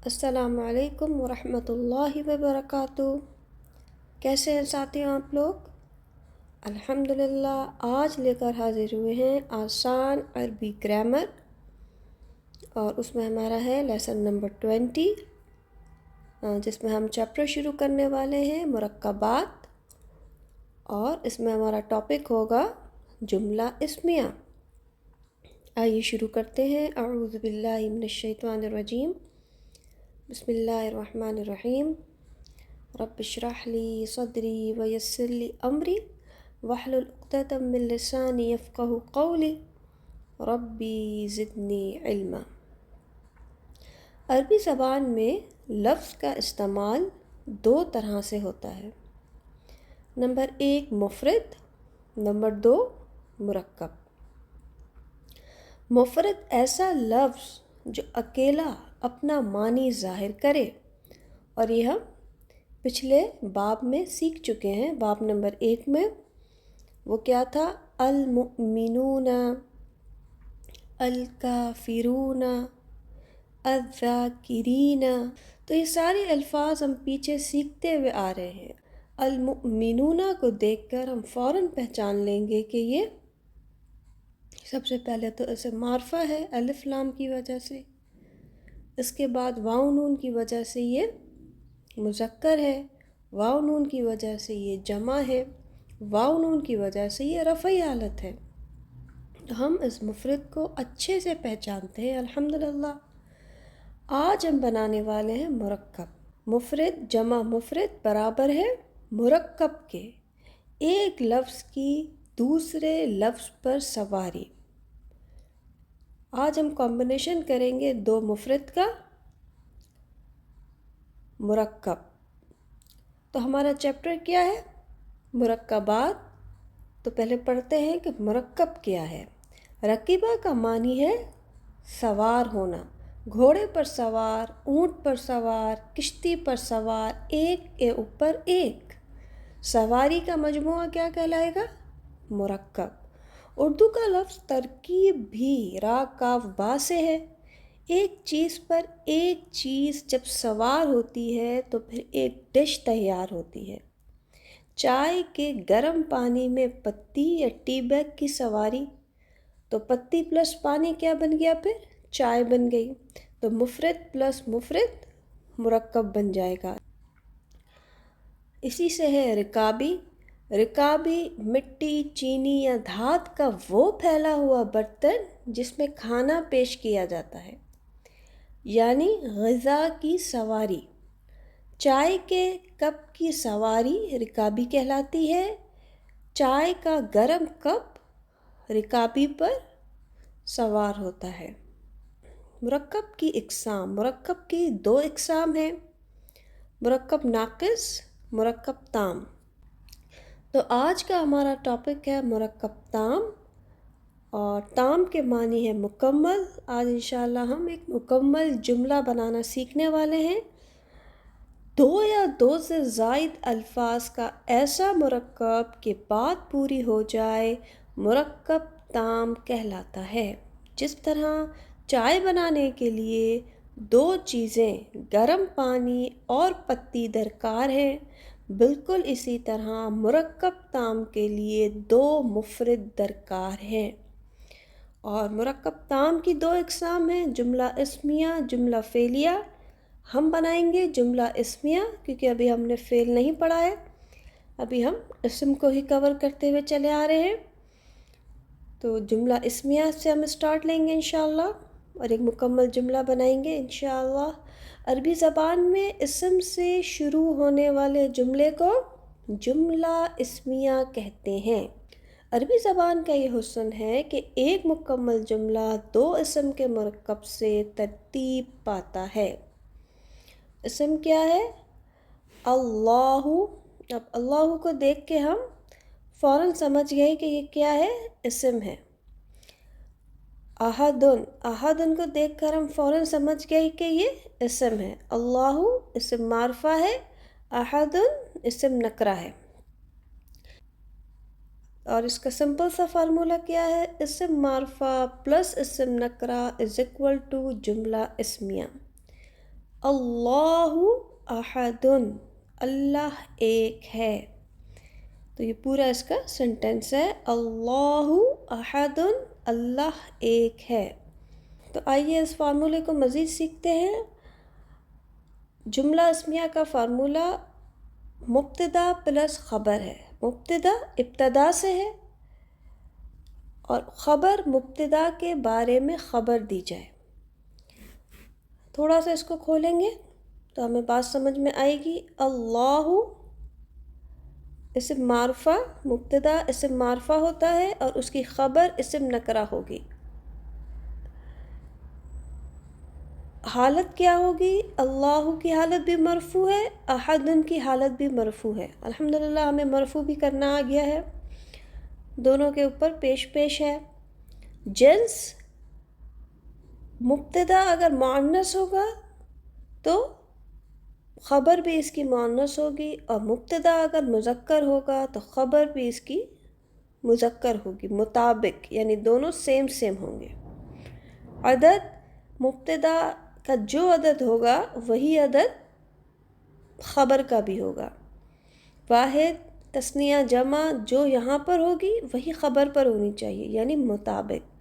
السلام علیکم ورحمۃ اللہ وبرکاتہ۔ کیسے ہیں ساتھیوں آپ لوگ؟ الحمدللہ آج لے کر حاضر ہوئے ہیں آسان عربی گرامر، اور اس میں ہمارا ہے لیسن نمبر 20، جس میں ہم چیپٹر شروع کرنے والے ہیں مرکبات، اور اس میں ہمارا ٹاپک ہوگا جملہ اسمیہ۔ آئیے شروع کرتے ہیں۔ اعوذ باللہ من الشیطان الرجیم، بسم اللہ الرحمن الرحیم۔ رب اشرح لی صدری ویسر لی امری واحلل عقدۃ من لسانی یفقہوا قولی ربی زدنی علما۔ عربی زبان میں لفظ کا استعمال دو طرح سے ہوتا ہے۔ نمبر 1 مفرد، نمبر 2 مرکب۔ مفرد ایسا لفظ جو اکیلا اپنا معنی ظاہر کرے، اور یہ ہم پچھلے باب میں سیکھ چکے ہیں۔ باب نمبر 1 میں وہ کیا تھا؟ المؤمنون، الکافرون، الذاکرین۔ تو یہ سارے الفاظ ہم پیچھے سیکھتے ہوئے آ رہے ہیں۔ المؤمنون کو دیکھ کر ہم فوراً پہچان لیں گے کہ یہ سب سے پہلے تو اسے معرفہ ہے الف لام کی وجہ سے، اس کے بعد واو نون کی وجہ سے یہ مذکر ہے، واو نون کی وجہ سے یہ جمع ہے، واو نون کی وجہ سے یہ رفعی حالت ہے۔ تو ہم اس مفرد کو اچھے سے پہچانتے ہیں الحمدللہ۔ آج ہم بنانے والے ہیں مرکب۔ مفرد جمع مفرد برابر ہے مرکب کے، ایک لفظ کی دوسرے لفظ پر سواری۔ آج ہم کمبینیشن کریں گے دو مفرد کا مرکب۔ تو ہمارا چیپٹر کیا ہے؟ مرکبات۔ تو پہلے پڑھتے ہیں کہ مرکب کیا ہے۔ رکیبہ کا معنی ہے سوار ہونا، گھوڑے پر سوار، اونٹ پر سوار، کشتی پر سوار، ایک کے اوپر ایک۔ سواری کا مجموعہ کیا کہلائے گا؟ مرکب۔ اردو کا لفظ ترکیب بھی را کاف با سے ہے۔ ایک چیز پر ایک چیز جب سوار ہوتی ہے تو پھر ایک ڈش تیار ہوتی ہے۔ چائے کے گرم پانی میں پتی یا ٹی بیگ کی سواری، تو پتی پلس پانی کیا بن گیا؟ پھر چائے بن گئی۔ تو مفرد پلس مفرد مرکب بن جائے گا۔ اسی سے ہے رکابی۔ رکابی مٹی، چینی یا دھات کا وہ پھیلا ہوا برتن جس میں کھانا پیش کیا جاتا ہے، یعنی غذا کی سواری۔ چائے کے کپ کی سواری رکابی کہلاتی ہے۔ چائے کا گرم کپ رکابی پر سوار ہوتا ہے۔ مرکب کی اقسام۔ مرکب کی دو اقسام ہیں، مرکب ناقص، مرکب تام۔ تو آج کا ہمارا ٹاپک ہے مرکب تام، اور تام کے معنی ہے مکمل۔ آج انشاءاللہ ہم ایک مکمل جملہ بنانا سیکھنے والے ہیں۔ دو یا دو سے زائد الفاظ کا ایسا مرکب کہ بات پوری ہو جائے مرکب تام کہلاتا ہے۔ جس طرح چائے بنانے کے لیے دو چیزیں گرم پانی اور پتی درکار ہیں، بالکل اسی طرح مرکب تام کے لیے دو مفرد درکار ہیں۔ اور مرکب تام کی دو اقسام ہیں، جملہ اسمیہ، جملہ فعلیہ۔ ہم بنائیں گے جملہ اسمیہ کیونکہ ابھی ہم نے فعل نہیں پڑھا ہے، ابھی ہم اسم کو ہی کور کرتے ہوئے چلے آ رہے ہیں۔ تو جملہ اسمیہ سے ہم اسٹارٹ لیں گے انشاءاللہ، اور ایک مکمل جملہ بنائیں گے انشاءاللہ۔ عربی زبان میں اسم سے شروع ہونے والے جملے کو جملہ اسمیہ کہتے ہیں۔ عربی زبان کا یہ حسن ہے کہ ایک مکمل جملہ دو اسم کے مرکب سے ترتیب پاتا ہے۔ اسم کیا ہے؟ اللہ۔ اب اللہ کو دیکھ کے ہم فوراً سمجھ گئے کہ یہ کیا ہے؟ اسم ہے۔ احدن، احدن کو دیکھ کر ہم فوراً سمجھ گئے کہ یہ اسم ہے۔ اللہ اسم معرفہ ہے، احدن اسم نکرہ ہے۔ اور اس کا سمپل سا فارمولہ کیا ہے؟ اسم معرفہ پلس اسم نکرہ از اکول ٹو جملہ اسمیہ۔ اللہ احد، اللہ ایک ہے. تو یہ پورا اس کا سنٹینس ہے، اللہ احد، اللہ ایک ہے. تو آئیے اس فارمولے کو مزید سیکھتے ہیں. جملہ اسمیہ کا فارمولہ مبتدا پلس خبر ہے. مبتدا ابتدا سے ہے اور خبر مبتدا کے بارے میں خبر دی جائے. تھوڑا سا اس کو کھولیں گے تو ہمیں بات سمجھ میں آئے گی. اللہ اسم معرفہ، مبتدا اسم معرفہ ہوتا ہے اور اس کی خبر اسم نکرہ ہوگی. حالت کیا ہوگی؟ اللہ کی حالت بھی مرفوع ہے، احد کی حالت بھی مرفوع ہے. الحمدللہ ہمیں مرفوع بھی کرنا آ گیا ہے، دونوں کے اوپر پیش پیش ہے. جنس مبتدا اگر مؤنث ہوگا تو خبر بھی اس کی مؤنث ہوگی، اور مبتدا اگر مذکر ہوگا تو خبر بھی اس کی مذکر ہوگی. مطابق یعنی دونوں سیم سیم ہوں گے. عدد مبتدا کا جو عدد ہوگا وہی عدد خبر کا بھی ہوگا. واحد تثنیہ جمع جو یہاں پر ہوگی وہی خبر پر ہونی چاہیے، یعنی مطابق.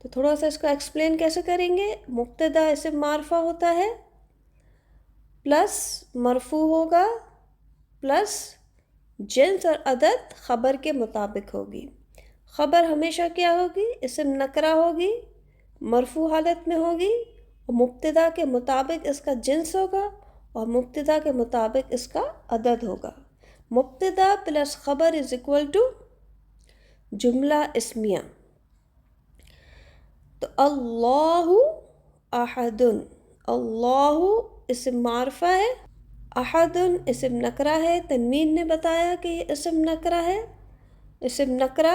تو تھوڑا سا اس کو ایکسپلین کیسے کریں گے. مبتدا اسم معرفہ ہوتا ہے پلس مرفوع ہوگا پلس جنس اور عدد خبر کے مطابق ہوگی. خبر ہمیشہ کیا ہوگی؟ اسم نکرہ ہوگی، مرفوع حالت میں ہوگی، اور مبتدا کے مطابق اس کا جنس ہوگا اور مبتدا کے مطابق اس کا عدد ہوگا. مبتدا پلس خبر از اکول ٹو جملہ اسمیہ. تو اللہ احد، اللہ اسم معرفہ ہے، احد اسم نکرہ ہے. تنوین نے بتایا کہ یہ اسم نکرہ ہے. اسم نکرہ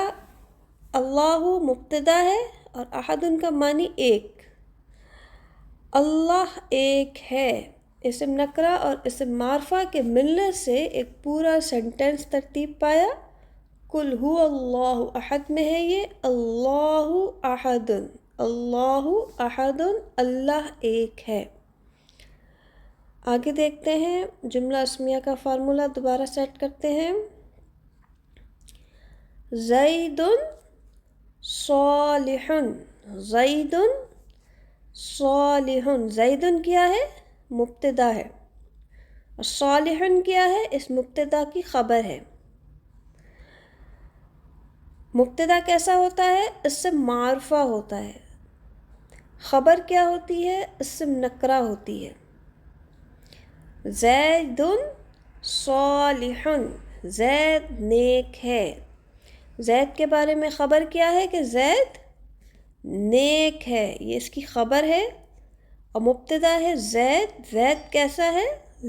اللہ مبتدا ہے اور احد کا معنی ایک. اللہ ایک ہے اسم نکرہ اور اسم معرفہ کے ملنے سے ایک پورا سینٹینس ترتیب پایا. قل هو اللہ احد میں ہے یہ اللہ احد، اللہ احد، اللہ ایک ہے. آگے دیکھتے ہیں جملہ اسمیہ کا فارمولہ دوبارہ سیٹ کرتے ہیں. زید صالح، زید صالح. زید کیا ہے؟ مبتدا ہے، اور صالح کیا ہے؟ اس مبتدا کی خبر ہے. مبتدا کیسا ہوتا ہے؟ اسم معرفہ ہوتا ہے. خبر کیا ہوتی ہے؟ اسم نکرہ ہوتی ہے. زید صالح، زید نیک ہے. زید کے بارے میں خبر کیا ہے کہ زید نیک ہے، یہ اس کی خبر ہے. اور مبتدا ہے زید، زید کیسا ہے؟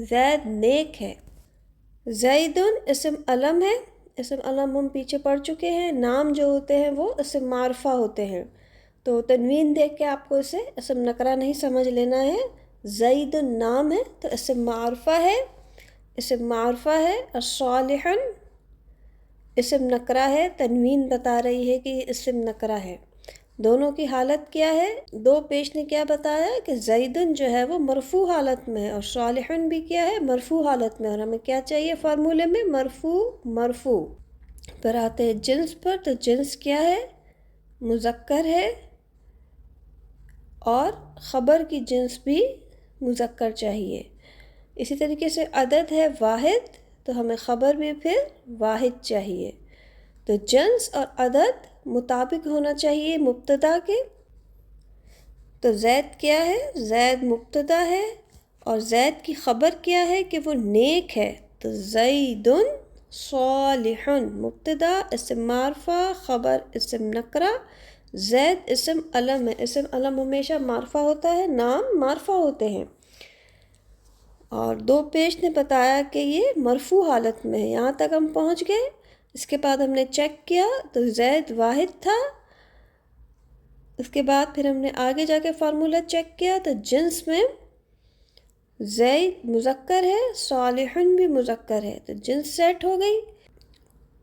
زید نیک ہے. زید اسم علم ہے. اسم علم ہم پیچھے پڑھ چکے ہیں. نام جو ہوتے ہیں وہ اسم معرفہ ہوتے ہیں، تو تنوین دیکھ کے آپ کو اسے اسم نکرہ نہیں سمجھ لینا ہے. زید نام ہے تو اسم معرفہ ہے، اسم معرفہ ہے. اور صالح اسم نکرہ ہے، تنوین بتا رہی ہے کہ یہ اسم نکرہ ہے. دونوں کی حالت کیا ہے؟ دو پیش نے کیا بتایا کہ زیدن جو ہے وہ مرفوع حالت میں ہے اور صالحن بھی کیا ہے؟ مرفوع حالت میں. اور ہمیں کیا چاہیے فارمولے میں؟ مرفوع مرفوع. پھر آتے ہیں جنس پر. تو جنس کیا ہے؟ مذکر ہے، اور خبر کی جنس بھی مذکر چاہیے. اسی طریقے سے عدد ہے واحد، تو ہمیں خبر بھی پھر واحد چاہیے. تو جنس اور عدد مطابق ہونا چاہیے مبتدا کے. تو زید کیا ہے؟ زید مبتدا ہے، اور زید کی خبر کیا ہے کہ وہ نیک ہے. تو زید صالح، مبتدا اسم معرفہ، خبر اسم نکرہ. زید اسم علم ہے. اسم علم ہمیشہ معرفہ ہوتا ہے، نام معرفہ ہوتے ہیں. اور دو پیش نے بتایا کہ یہ مرفوع حالت میں ہے. یہاں تک ہم پہنچ گئے. اس کے بعد ہم نے چیک کیا تو زید واحد تھا. اس کے بعد پھر ہم نے آگے جا کے فارمولہ چیک کیا تو جنس میں زید مذکر ہے، صالحن بھی مذکر ہے، تو جنس سیٹ ہو گئی.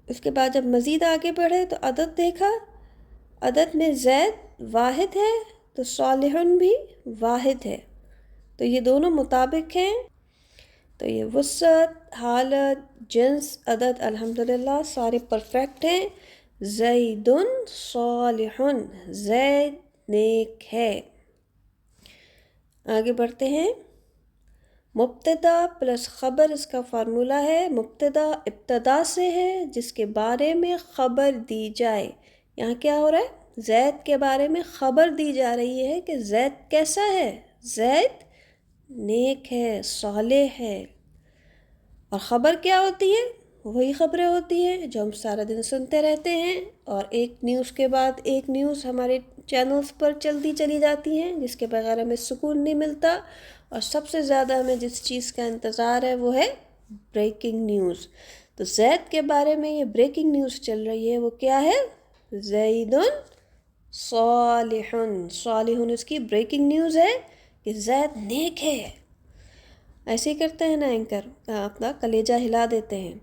اس کے بعد جب مزید آگے بڑھے تو عدد دیکھا. عدد میں زید واحد ہے تو صالحن بھی واحد ہے. تو یہ دونوں مطابق ہیں. تو یہ وسعت، حالت، جنس، عدد الحمدللہ سارے پرفیکٹ ہیں. زید صالح، زید نیک ہے. آگے بڑھتے ہیں. مبتدا پلس خبر اس کا فارمولہ ہے. مبتدا ابتدا سے ہے جس کے بارے میں خبر دی جائے. یہاں کیا ہو رہا ہے؟ زید کے بارے میں خبر دی جا رہی ہے کہ زید کیسا ہے؟ زید نیک ہے، صالح ہے. اور خبر کیا ہوتی ہے؟ وہی خبریں ہوتی ہیں جو ہم سارا دن سنتے رہتے ہیں، اور ایک نیوز کے بعد ایک نیوز ہمارے چینلز پر چلتی چلی جاتی ہیں جس کے بغیر ہمیں سکون نہیں ملتا. اور سب سے زیادہ ہمیں جس چیز کا انتظار ہے وہ ہے بریکنگ نیوز. تو زید کے بارے میں یہ بریکنگ نیوز چل رہی ہے، وہ کیا ہے؟ زید صالح. صالح اس کی بریکنگ نیوز ہے کہ زید نیک ہے. ایسے ہی کرتے ہیں نا اینکر، اپنا کلیجہ ہلا دیتے ہیں.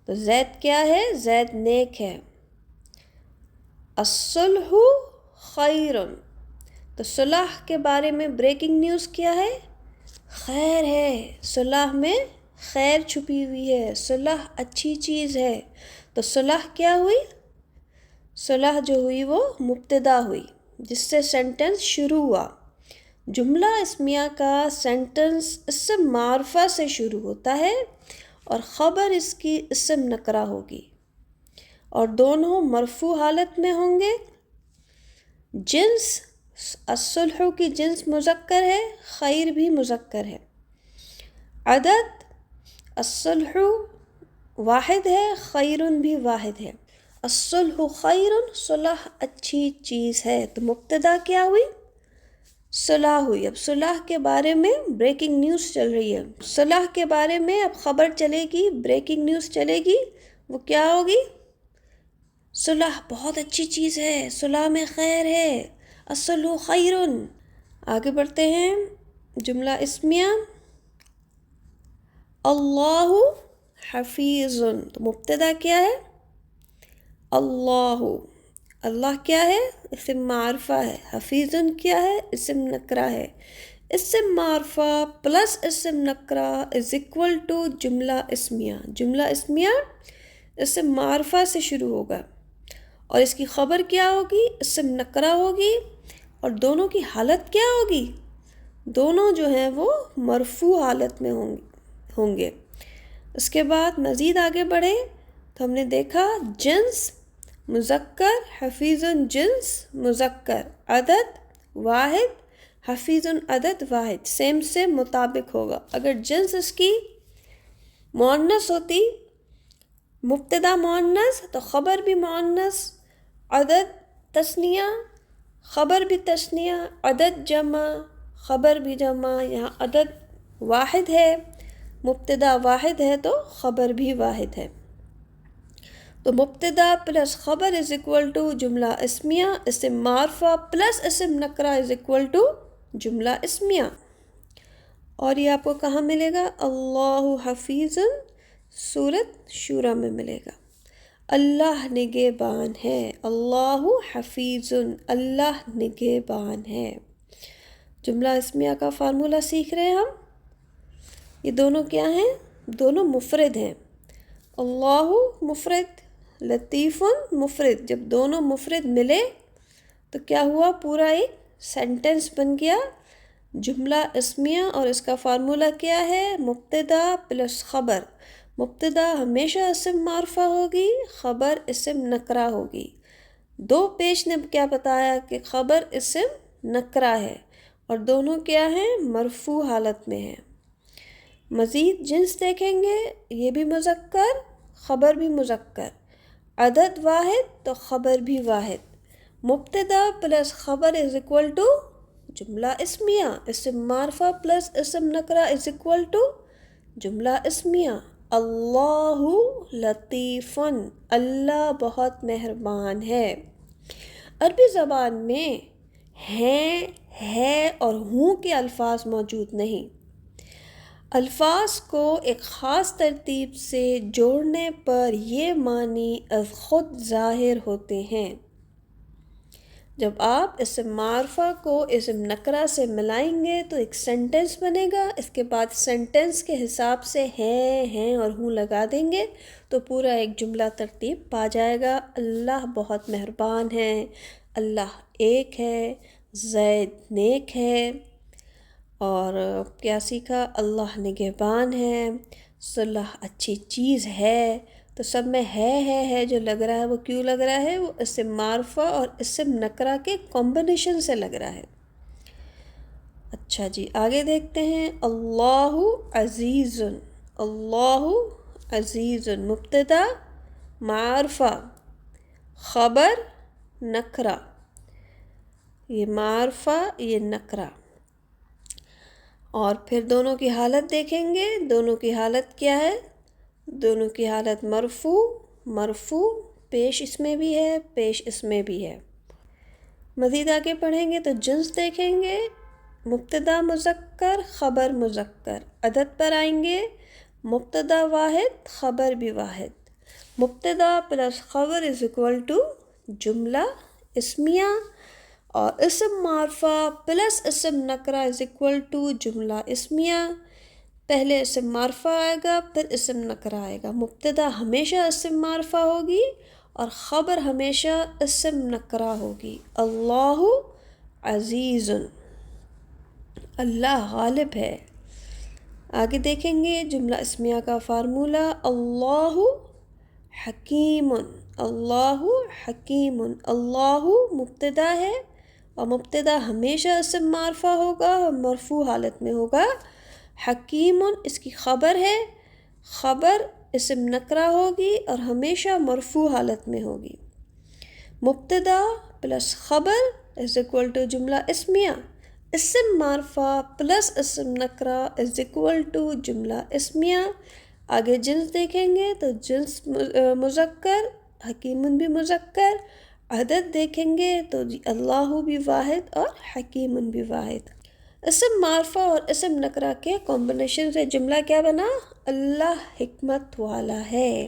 تو زید کیا ہے؟ زید نیک ہے. الصلح خیر. تو صلح کے بارے میں بریکنگ نیوز کیا ہے؟ خیر ہے. صلح میں خیر چھپی ہوئی ہے، صلح اچھی چیز ہے. تو صلح کیا ہوئی؟ صلح جو ہوئی وہ مبتدا ہوئی جس سے سینٹنس شروع ہوا. جملہ اسمیہ کا سینٹنس اسم معرفہ سے شروع ہوتا ہے اور خبر اس کی اسم نکرہ ہوگی، اور دونوں مرفوع حالت میں ہوں گے. جنس الصلح کی جنس مذکر ہے، خیر بھی مذکر ہے. عدد الصلح واحد ہے، خیر بھی واحد ہے. الصلح خیر، صلح اچھی چیز ہے. تو مبتدا کیا ہوئی؟ صلح ہوئی. اب صلح کے بارے میں بریکنگ نیوز چل رہی ہے. صلح کے بارے میں اب خبر چلے گی، بریکنگ نیوز چلے گی. وہ کیا ہوگی؟ صلح بہت اچھی چیز ہے، صلح میں خیر ہے. الصلح خیر. آگے بڑھتے ہیں. جملہ اسمیہ اللہ حفیظ. تو مبتدا کیا ہے؟ اللہ. اللہ کیا ہے؟ اسم معرفہ ہے. حفیظ کیا ہے؟ اسم نکرہ ہے. اسم معرفہ پلس اسم نکرہ از اکول ٹو جملہ اسمیہ. جملہ اسمیہ اسم معرفہ سے شروع ہوگا اور اس کی خبر کیا ہوگی؟ اسم نکرہ ہوگی. اور دونوں کی حالت کیا ہوگی؟ دونوں جو ہیں وہ مرفوع حالت میں ہوں گے. اس کے بعد مزید آگے بڑھے تو ہم نے دیکھا جنس مذکر، حفیظ جنس مذکر، عدد واحد، حفیظ عدد واحد، سیم سے مطابق ہوگا. اگر جنس اس کی مؤنث ہوتی، مبتدا مؤنث تو خبر بھی مؤنث، عدد تثنیہ، خبر بھی تثنیہ، عدد جمع، خبر بھی جمع. یہاں عدد واحد ہے، مبتدا واحد ہے تو خبر بھی واحد ہے. تو مبتدا پلس خبر از اکول ٹو جملہ اسمیہ، اسم معرفہ پلس اسم نکرہ از اکول ٹو جملہ اسمیہ. اور یہ آپ کو کہاں ملے گا؟ اللہ حفیظ سورۃ شورى میں ملے گا. اللہ نگہبان ہے. اللہ حفیظ، اللہ نگہبان ہے. جملہ اسمیہ کا فارمولہ سیکھ رہے ہیں ہم. یہ دونوں کیا ہیں؟ دونوں مفرد ہیں. اللہ مفرد، لطیف مفرد. جب دونوں مفرد ملے تو کیا ہوا؟ پورا ایک سینٹنس بن گیا جملہ اسمیہ. اور اس کا فارمولہ کیا ہے؟ مبتدا پلس خبر. مبتدا ہمیشہ اسم معرفہ ہوگی، خبر اسم نکرہ ہوگی. دو پیش نے کیا بتایا کہ خبر اسم نکرہ ہے اور دونوں کیا ہیں؟ مرفوع حالت میں ہیں. مزید جنس دیکھیں گے، یہ بھی مذکر، خبر بھی مذکر، عدد واحد تو خبر بھی واحد. مبتدا پلس خبر از اکول ٹو جملہ اسمیہ. اسم معرفہ پلس اسم نکرہ از اکول ٹو جملہ اسمیہ. اللہ لطیف، اللہ بہت مہربان ہے. عربی زبان میں ہیں، ہے اور ہوں کے الفاظ موجود نہیں. الفاظ کو ایک خاص ترتیب سے جوڑنے پر یہ معنی از خود ظاہر ہوتے ہیں. جب آپ اسم معرفہ کو اسم نکرہ سے ملائیں گے تو ایک سینٹنس بنے گا، اس کے بعد سینٹنس کے حساب سے ہیں اور ہوں لگا دیں گے تو پورا ایک جملہ ترتیب پا جائے گا۔ اللہ بہت مہربان ہے، اللہ ایک ہے، زید نیک ہے، اور کیا سیکھا؟ اللہ نگہبان ہے، صلح اچھی چیز ہے۔ تو سب میں ہے جو لگ رہا ہے وہ کیوں لگ رہا ہے؟ وہ اسم معرفہ اور اسم نکرہ کے کمبینیشن سے لگ رہا ہے۔ اچھا جی، آگے دیکھتے ہیں۔ اللہ عزیز، اللہ عزیز مبتدا معرفہ، خبر نکرہ، یہ معرفہ یہ نکرہ، اور پھر دونوں کی حالت دیکھیں گے۔ دونوں کی حالت کیا ہے؟ دونوں کی حالت مرفوع، مرفوع، پیش اس میں بھی ہے، پیش اس میں بھی ہے۔ مزید آگے پڑھیں گے تو جنس دیکھیں گے، مبتدا مذکر، خبر مذکر۔ عدد پر آئیں گے، مبتدا واحد، خبر بھی واحد۔ مبتدا پلس خبر از اکول ٹو جملہ اسمیہ، اور اسم معرفہ پلس اسم نکرہ از اکول ٹو جملہ اسمیہ۔ پہلے اسم معرفہ آئے گا پھر اسم نکرہ آئے گا۔ مبتدا ہمیشہ اسم معرفہ ہوگی اور خبر ہمیشہ اسم نکرہ ہوگی۔ اللہ عزیز، اللہ غالب ہے۔ آگے دیکھیں گے جملہ اسمیہ کا فارمولہ، اللہ حکیم، اللہ حکیم۔ اللہ مبتدا ہے اور مبتدا ہمیشہ اسم معرفہ ہوگا اور مرفوع حالت میں ہوگا۔ حکیم اس کی خبر ہے، خبر اسم نکرہ ہوگی اور ہمیشہ مرفوع حالت میں ہوگی۔ مبتدا پلس خبر از اکول ٹو جملہ اسمیہ، اسم معرفہ پلس اسم نکرہ از اکول ٹو جملہ اسمیہ۔ آگے جنس دیکھیں گے تو جنس مذکر، حکیم بھی مذکر۔ عدد دیکھیں گے تو اللہ بھی واحد اور حکیم بھی واحد۔ اسم معرفہ اور اسم نکرہ کے کمبینیشن سے جملہ کیا بنا؟ اللہ حکمت والا ہے۔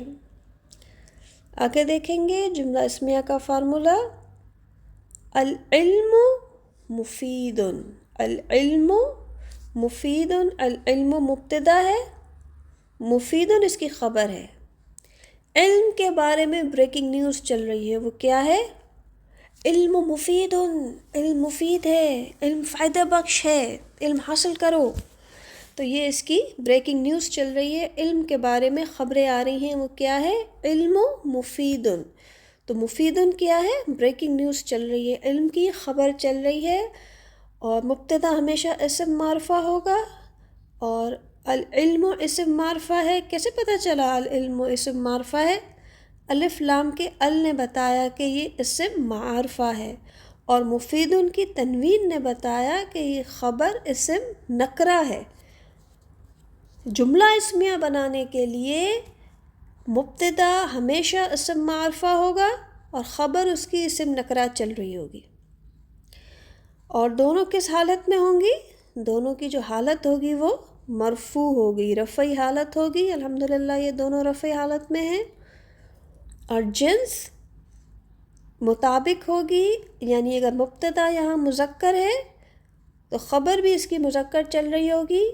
آگے دیکھیں گے جملہ اسمیہ کا فارمولہ، العلم مفید، العلم مفید۔ العلم مبتدا ہے، مفید اس کی خبر ہے۔ علم کے بارے میں بریکنگ نیوز چل رہی ہے، وہ کیا ہے؟ علم مفید، علم مفید ہے، علم فائدہ بخش ہے، علم حاصل کرو۔ تو یہ اس کی بریکنگ نیوز چل رہی ہے، علم کے بارے میں خبریں آ رہی ہیں، وہ کیا ہے؟ علم مفید۔ تو مفید کیا ہے؟ بریکنگ نیوز چل رہی ہے، علم کی خبر چل رہی ہے، اور مبتدا ہمیشہ اسم معرفہ ہوگا، اور العلم اسم معرفہ ہے۔ کیسے پتہ چلا العلم اسم معرفہ ہے؟ الف لام کے ال نے بتایا کہ یہ اسم معرفہ ہے، اور مفید کی تنوین نے بتایا کہ یہ خبر اسم نکرہ ہے۔ جملہ اسمیہ بنانے کے لیے مبتدا ہمیشہ اسم معرفہ ہوگا اور خبر اس کی اسم نکرہ چل رہی ہوگی، اور دونوں کس حالت میں ہوں گی؟ دونوں کی جو حالت ہوگی وہ مرفوع ہوگی، رفعی حالت ہوگی۔ الحمدللہ یہ دونوں رفعی حالت میں ہیں، اور جنس مطابق ہوگی، یعنی اگر مبتدا یہاں مذکر ہے تو خبر بھی اس کی مذکر چل رہی ہوگی،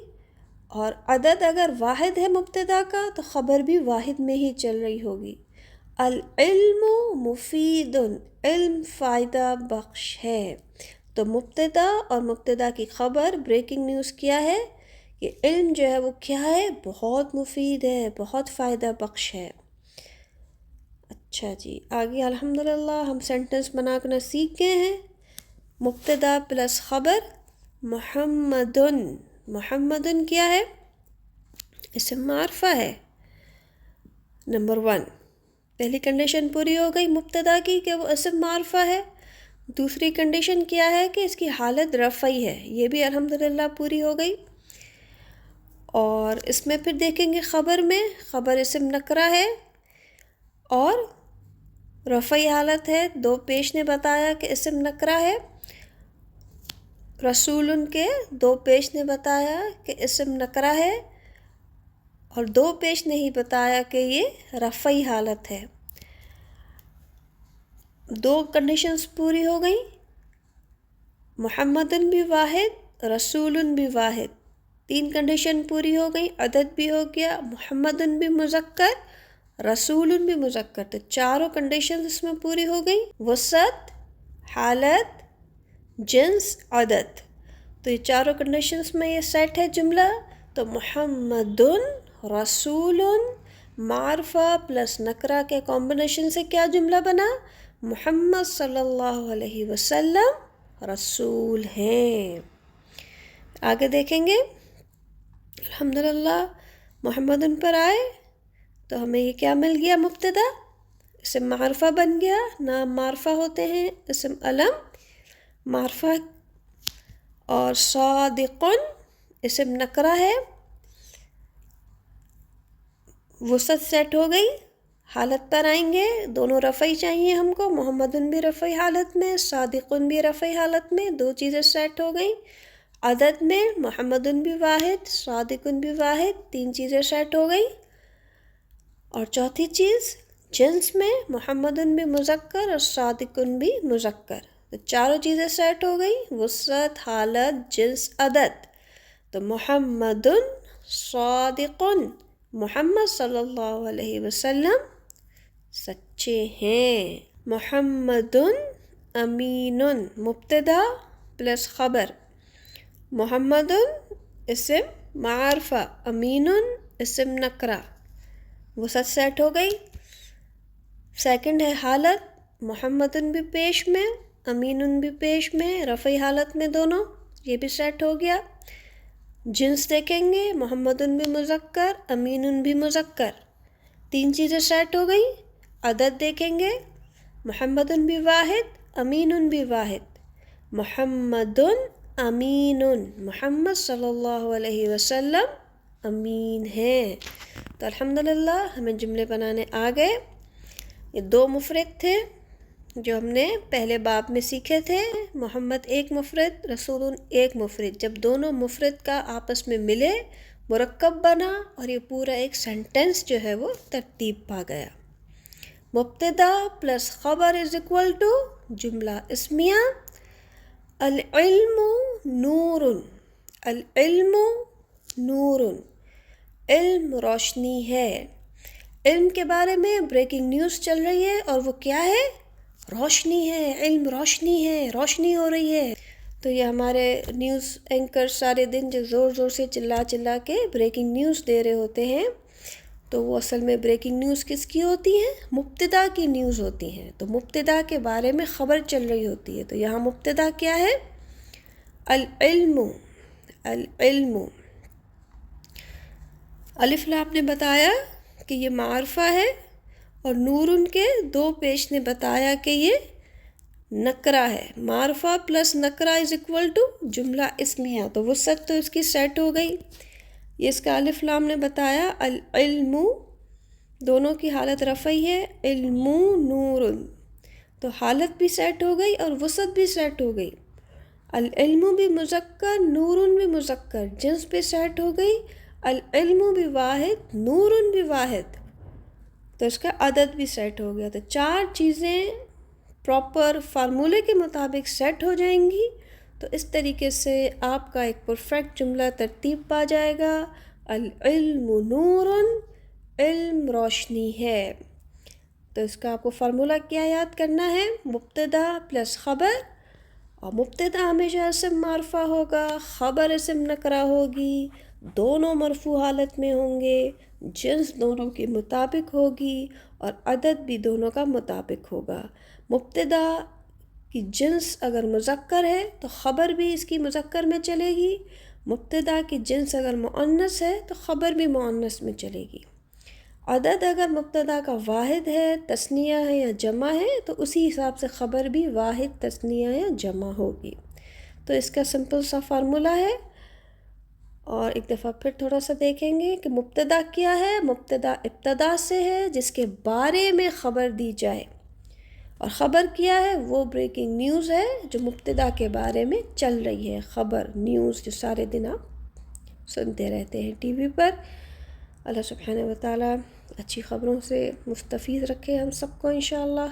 اور عدد اگر واحد ہے مبتدا کا تو خبر بھی واحد میں ہی چل رہی ہوگی۔ العلم مفید، علم فائدہ بخش ہے۔ تو مبتدا اور مبتدا کی خبر بریکنگ نیوز کیا ہے کہ علم جو ہے وہ کیا ہے؟ بہت مفید ہے، بہت فائدہ بخش ہے۔ اچھا جی، آگے الحمدللہ ہم سینٹنس بنا کرنا سیکھ گئے ہیں۔ مبتدا پلس خبر، محمدن، محمدن کیا ہے؟ اسم معرفہ ہے۔ نمبر 1، پہلی کنڈیشن پوری ہو گئی مبتدا کی کہ وہ اسم معرفہ ہے۔ دوسری کنڈیشن کیا ہے کہ اس کی حالت رفعی ہے، یہ بھی الحمدللہ پوری ہو گئی۔ اور اس میں پھر دیکھیں گے خبر میں، خبر اسم نکرہ ہے اور رفعی حالت ہے۔ دو پیش نے بتایا کہ اسم نکرہ ہے، رسول کے دو پیش نے بتایا کہ اسم نکرہ ہے، اور دو پیش نے ہی بتایا کہ یہ رفعی حالت ہے۔ دو کنڈیشنز پوری ہو گئیں۔ محمدن بھی واحد، رسولن بھی واحد، 3 کنڈیشن پوری ہو گئی، عدد بھی ہو گیا، محمدن بھی مذکر، رسولن بھی مذکر، تو چاروں کنڈیشن اس میں پوری ہو گئی، وسعت، حالت، جنس، عدد۔ تو یہ چاروں کنڈیشنز میں یہ سیٹ ہے جملہ، تو محمدن رسول معرفہ پلس نکرہ کے کمبینیشن سے کیا جملہ بنا؟ محمد صلی اللہ علیہ وسلم رسول ہیں۔ آگے دیکھیں گے، الحمدللہ محمدن پر آئے تو ہمیں یہ کیا مل گیا؟ مبتدا، اسم معرفہ بن گیا، نام معرفہ ہوتے ہیں، اسم علم معرفہ، اور صادقن اسم نکرہ ہے، وسعت سیٹ ہو گئی۔ حالت پر آئیں گے، دونوں رفعی چاہیے ہم کو، محمدن بھی رفعی حالت میں، صادقن بھی رفعی حالت میں، 2 چیزیں سیٹ ہو گئیں۔ عدد میں محمدن بھی واحد، صادقن بھی واحد، 3 چیزیں سیٹ ہو گئی۔ اور چوتھی چیز جنس میں محمدن بھی مذکر اور صادقن بھی مذکر، تو چاروں چیزیں سیٹ ہو گئی، وسعت، حالت، جنس، عدد۔ تو محمدن صادقن، محمد صلی اللہ علیہ وسلم سچے ہیں۔ محمدن امین، مبتدا پلس خبر، محمدن اسم معرفہ، امین اسم نکرہ، وسعت سیٹ ہو گئی۔ سیکنڈ ہے حالت، محمدن بھی پیش میں، امین بھی پیش میں، رفعی حالت میں دونوں، یہ بھی سیٹ ہو گیا۔ جنس دیکھیں گے، محمدن بھی مذکر، امین بھی مذکر، 3 چیزیں سیٹ ہو گئی۔ عدد دیکھیں گے، محمدن بھی واحد، امین بھی واحد، محمدن امین، محمد صلی اللہ علیہ وسلم امین ہیں۔ تو الحمدللہ ہمیں جملے بنانے آ گئے۔ یہ 2 مفرد تھے جو ہم نے پہلے باب میں سیکھے تھے، محمد ایک مفرد، رسول ایک مفرد، جب دونوں مفرد کا آپس میں ملے مرکب بنا اور یہ پورا ایک سینٹنس جو ہے وہ ترتیب پا گیا۔ مبتدا پلس خبر از اکول ٹو جملہ اسمیہ، العلم نور، العلم نور، علم روشنی ہے۔ علم کے بارے میں بریکنگ نیوز چل رہی ہے اور وہ کیا ہے؟ روشنی ہے، علم روشنی ہے، روشنی ہو رہی ہے۔ تو یہ ہمارے نیوز اینکر سارے دن جو زور زور سے چلا چلا کے بریکنگ نیوز دے رہے ہوتے ہیں، تو وہ اصل میں بریکنگ نیوز کس کی ہوتی ہیں؟ مبتدا کی نیوز ہوتی ہیں، تو مبتدا کے بارے میں خبر چل رہی ہوتی ہے۔ تو یہاں مبتدا کیا ہے؟ العلم، العلم۔ الف لام نے بتایا کہ یہ معرفہ ہے، اور نورن کے 2 پیش نے بتایا کہ یہ نکرہ ہے۔ معرفہ پلس نکرہ از اکول ٹو جملہ اسمیہ، تو وسعت تو اس کی سیٹ ہو گئی۔ یہ اس کا الف لام نے بتایا، العلم دونوں کی حالت رفعی ہے، علم نور، تو حالت بھی سیٹ ہو گئی اور وسعت بھی سیٹ ہو گئی۔ العلم بھی مذکر، نور بھی مذکر، جنس بھی سیٹ ہو گئی، العلم بھی واحد، نور بھی واحد، تو اس کا عدد بھی سیٹ ہو گیا۔ تو 4 چیزیں پراپر فارمولے کے مطابق سیٹ ہو جائیں گی، تو اس طریقے سے آپ کا ایک پرفیکٹ جملہ ترتیب پا جائے گا۔ العلم نور، علم روشنی ہے۔ تو اس کا آپ کو فارمولہ کیا یاد کرنا ہے؟ مبتدا پلس خبر، اور مبتدا ہمیشہ اسم معرفہ ہوگا، خبر اسم نکرہ ہوگی، دونوں مرفوع حالت میں ہوں گے، جنس دونوں کے مطابق ہوگی، اور عدد بھی دونوں کا مطابق ہوگا۔ مبتدا کی جنس اگر مذکر ہے تو خبر بھی اس کی مذکر میں چلے گی، مبتدا کی جنس اگر مؤنث ہے تو خبر بھی مؤنث میں چلے گی۔ عدد اگر مبتدا کا واحد ہے، تثنیہ ہے یا جمع ہے، تو اسی حساب سے خبر بھی واحد، تثنیہ یا جمع ہوگی۔ تو اس کا سمپل سا فارمولہ ہے، اور ایک دفعہ پھر تھوڑا سا دیکھیں گے کہ مبتدا کیا ہے۔ مبتدا ابتدا سے ہے جس کے بارے میں خبر دی جائے، اور خبر کیا ہے؟ وہ بریکنگ نیوز ہے جو مبتدا کے بارے میں چل رہی ہے، خبر نیوز جو سارے دن آپ سنتے رہتے ہیں ٹی وی پر۔ اللہ سبحانہ و تعالیٰ اچھی خبروں سے مستفید رکھے ہم سب کو انشاءاللہ،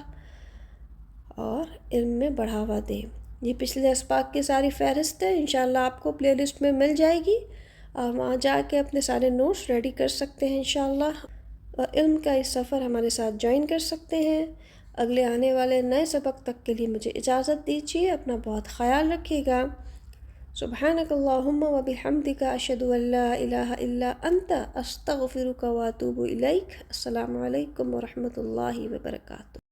اور علم میں بڑھاوا دے۔ یہ پچھلے اسباق کی ساری فہرست ہے، انشاءاللہ آپ کو پلے لسٹ میں مل جائے گی، آپ وہاں جا کے اپنے سارے نوٹس ریڈی کر سکتے ہیں انشاءاللہ، اور علم کا اس سفر ہمارے ساتھ جوائن کر سکتے ہیں۔ اگلے آنے والے نئے سبق تک کے لیے مجھے اجازت دیجیے، اپنا بہت خیال رکھیے گا۔ سبحانک اللہم و بحمدک، اشہد ان لا الہ الا انت، استغفرک و اتوب الیک۔ السلام علیکم ورحمۃ اللہ وبرکاتہ۔